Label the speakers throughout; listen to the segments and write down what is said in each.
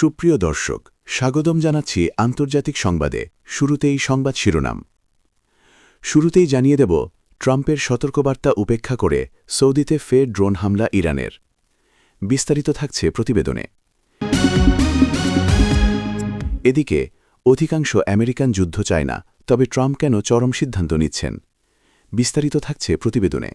Speaker 1: সুপ্রিয় দর্শক, স্বাগতম জানাচ্ছি আন্তর্জাতিক সংবাদে। শুরুতেই সংবাদ শিরোনাম। শুরুতেই জানিয়ে দেব, ট্রাম্পের সতর্কবার্তা উপেক্ষা করে সৌদিতে ফের ড্রোন হামলা ইরানের। বিস্তারিত থাকছে প্রতিবেদনে। এদিকে অধিকাংশ আমেরিকান যুদ্ধ চায় না, তবে ট্রাম্প কেন চরম সিদ্ধান্ত নিচ্ছেন? বিস্তারিত থাকছে প্রতিবেদনে।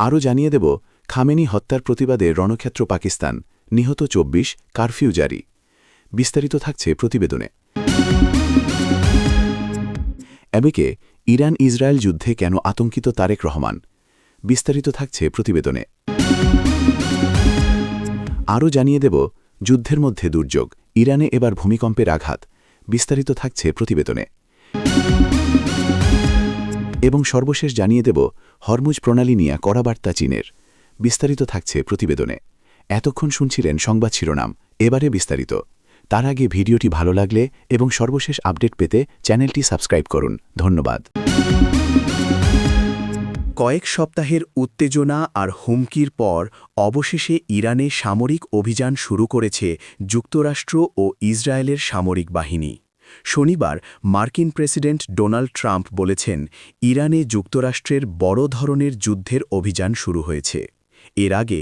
Speaker 1: আরও জানিয়ে দেব, খামেনি হত্যার প্রতিবাদে রণক্ষেত্র পাকিস্তান, নিহত ২৪, কারফিউ জারি। বিস্তারিত থাকছে প্রতিবেদনে। এদিকে ইরান ইসরায়েল যুদ্ধে কেন আতঙ্কিত তারেক রহমান? বিস্তারিত থাকছে প্রতিবেদনে। আরও জানিয়ে দেব, যুদ্ধের মধ্যে দুর্যোগ, ইরানে এবার ভূমিকম্পের আঘাত। বিস্তারিত থাকছে প্রতিবেদনে। এবং সর্বশেষ জানিয়ে দেব, হরমুজ প্রণালী নিয়ে কড়া বার্তা চীনের। বিস্তারিত থাকছে প্রতিবেদনে। এতক্ষণ শুনছিলেন সংবাদ শিরোনাম, এবারে বিস্তারিত। তার আগে ভিডিওটি ভালো লাগলে এবং সর্বশেষ আপডেট পেতে চ্যানেলটি সাবস্ক্রাইব করুন। ধন্যবাদ।
Speaker 2: কয়েক সপ্তাহের উত্তেজনা আর হুমকির পর অবশেষে ইরানে সামরিক অভিযান শুরু করেছে যুক্তরাষ্ট্র ও ইসরায়েলের সামরিক বাহিনী। শনিবার মার্কিন প্রেসিডেন্ট ডোনাল্ড ট্রাম্প বলেছেন, ইরানে যুক্তরাষ্ট্রের বড় ধরনের যুদ্ধের অভিযান শুরু হয়েছে। এর আগে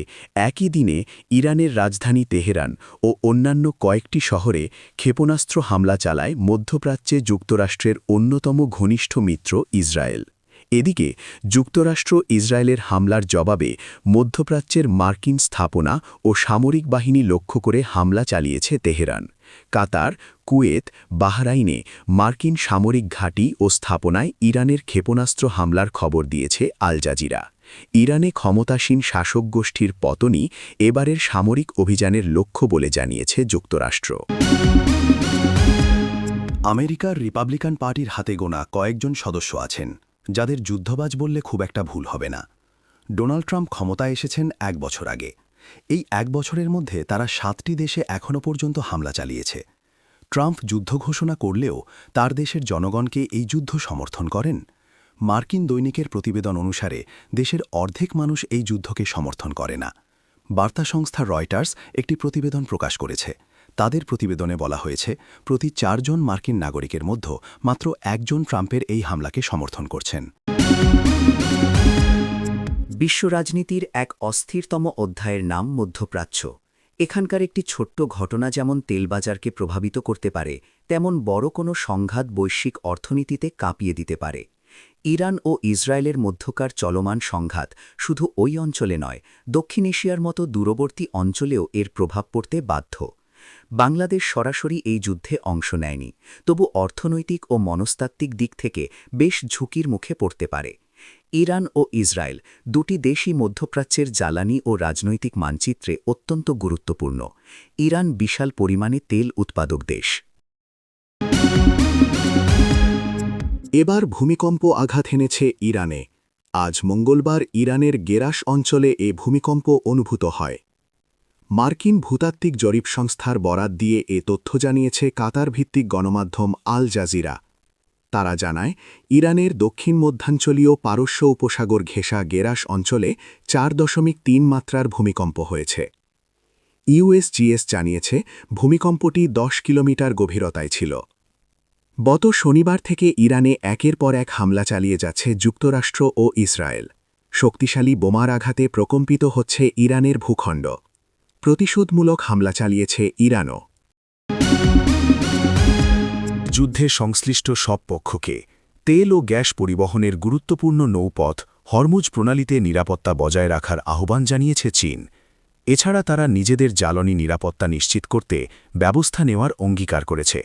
Speaker 2: একই দিনে ইরানের রাজধানী তেহরান ও অন্যান্য কয়েকটি শহরে ক্ষেপণাস্ত্র হামলা চালায় মধ্যপ্রাচ্যে যুক্তরাষ্ট্রের অন্যতম ঘনিষ্ঠ মিত্র ইসরায়েল। এদিকে যুক্তরাষ্ট্র ইসরায়েলের হামলার জবাবে মধ্যপ্রাচ্যের মার্কিন স্থাপনা ও সামরিক বাহিনী লক্ষ্য করে হামলা চালিয়েছে তেহরান। কাতার, কুয়েত, বাহরাইনে মার্কিন সামরিক ঘাঁটি ও স্থাপনায় ইরানের ক্ষেপণাস্ত্র হামলার খবর দিয়েছে আল জাজিরা। ইরানে ক্ষমতাসীন শাসক গোষ্ঠীর পতনই এবারের সামরিক অভিযানের লক্ষ্য বলে জানিয়েছে যুক্তরাষ্ট্র।
Speaker 3: আমেরিকার রিপাবলিকান পার্টির হাতে গোনা কয়েকজন সদস্য আছেন, যাদের যুদ্ধবাজ বললে খুব একটা ভুল হবে না। ডোনাল্ড ট্রাম্প ক্ষমতায় এসেছেন ১ বছর আগে। এই ১ বছরের মধ্যে তারা ৭টি দেশে এখনও পর্যন্ত হামলা চালিয়েছে। ট্রাম্প যুদ্ধ ঘোষণা করলেও তার দেশের জনগণকে এই যুদ্ধ সমর্থন করেন। মার্কিন দৈনিকের প্রতিবেদন অনুসারে দেশের অর্ধেক মানুষ এই যুদ্ধকে সমর্থন করে না। বার্তা সংস্থা রয়টার্স একটি প্রতিবেদন প্রকাশ করেছে। তাদের প্রতিবেদনে বলা হয়েছে, প্রতি ৪ জন মার্কিন নাগরিকের মধ্যে মাত্র ১ জন ট্রাম্পের এই হামলাকে সমর্থন করছেন।
Speaker 2: বিশ্ব রাজনীতির এক অস্থিরতম অধ্যায়ের নাম মধ্যপ্রাচ্য। এখানকার একটি ছোট্ট ঘটনা যেমন তেলবাজারকে প্রভাবিত করতে পারে, তেমন বড় কোনো সংঘাত বৈশ্বিক অর্থনীতিতে কাঁপিয়ে দিতে পারে। ইরান ও ইসরায়েলের মধ্যকার চলমান সংঘাত শুধু ওই অঞ্চলে নয়, দক্ষিণ এশিয়ার মতো দূরবর্তী অঞ্চলেও এর প্রভাব পড়তে বাধ্য। বাংলাদেশ সরাসরি এই যুদ্ধে অংশ নেয়নি, তবু অর্থনৈতিক ও মনস্তাত্ত্বিক দিক থেকে বেশ ঝুঁকির মুখে পড়তে পারে। ইরান ও ইসরায়েল দুটি দেশই মধ্যপ্রাচ্যের জ্বালানি ও রাজনৈতিক মানচিত্রে অত্যন্ত গুরুত্বপূর্ণ। ইরান বিশাল পরিমাণে তেল উৎপাদক দেশ।
Speaker 3: এবার ভূমিকম্প আঘাত হেনেছে ইরানে। আজ মঙ্গলবার ইরানের গেরাস অঞ্চলে এ ভূমিকম্প অনুভূত হয়। মার্কিন ভূতাত্ত্বিক জরিপ সংস্থার বরাত দিয়ে এ তথ্য জানিয়েছে কাতার ভিত্তিক গণমাধ্যম আল জাজিরা। তারা জানায়, ইরানের দক্ষিণ মধ্যাঞ্চলীয় পারস্য উপসাগর ঘেঁষা গেরাস অঞ্চলে ৪.৩ মাত্রার ভূমিকম্প হয়েছে। ইউএসজিএস জানিয়েছে, ভূমিকম্পটি ১০ কিলোমিটার গভীরতায় ছিল। গত শনিবার থেকে ইরানে একের পর এক হামলা চালিয়ে যাচ্ছে যুক্তরাষ্ট্র ও ইসরায়েল। শক্তিশালী বোমার আঘাতে প্রকম্পিত হচ্ছে ইরানের ভূখণ্ড। প্রতিশোধমূলক হামলা চালিয়েছে ইরানও।
Speaker 4: যুদ্ধে সংশ্লিষ্ট সব পক্ষকে তেল ও গ্যাস পরিবহনের গুরুত্বপূর্ণ নৌপথ হরমুজ প্রণালীতে নিরাপত্তা বজায় রাখার আহ্বান জানিয়েছে চীন। এছাড়া তারা নিজেদের জ্বালানি নিরাপত্তা নিশ্চিত করতে ব্যবস্থা নেওয়ার অঙ্গীকার করেছে।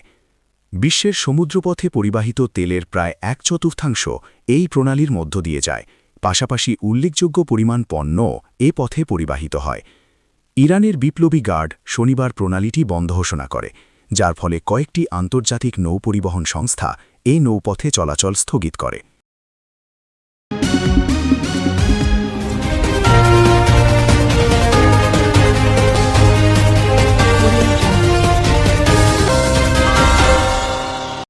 Speaker 4: বিশ্বের সমুদ্রপথে পরিবাহিত তেলের প্রায় ১/৪ এই প্রণালীর মধ্য দিয়ে যায়, পাশাপাশি উল্লেখযোগ্য পরিমাণ পণ্য এ পথে পরিবাহিত হয়। ইরানের বিপ্লবী গার্ড শনিবার প্রণালীটি বন্ধ ঘোষণা করে, যার ফলে কয়েকটি আন্তর্জাতিক নৌ পরিবহন সংস্থা এই নৌপথে চলাচল স্থগিত করে।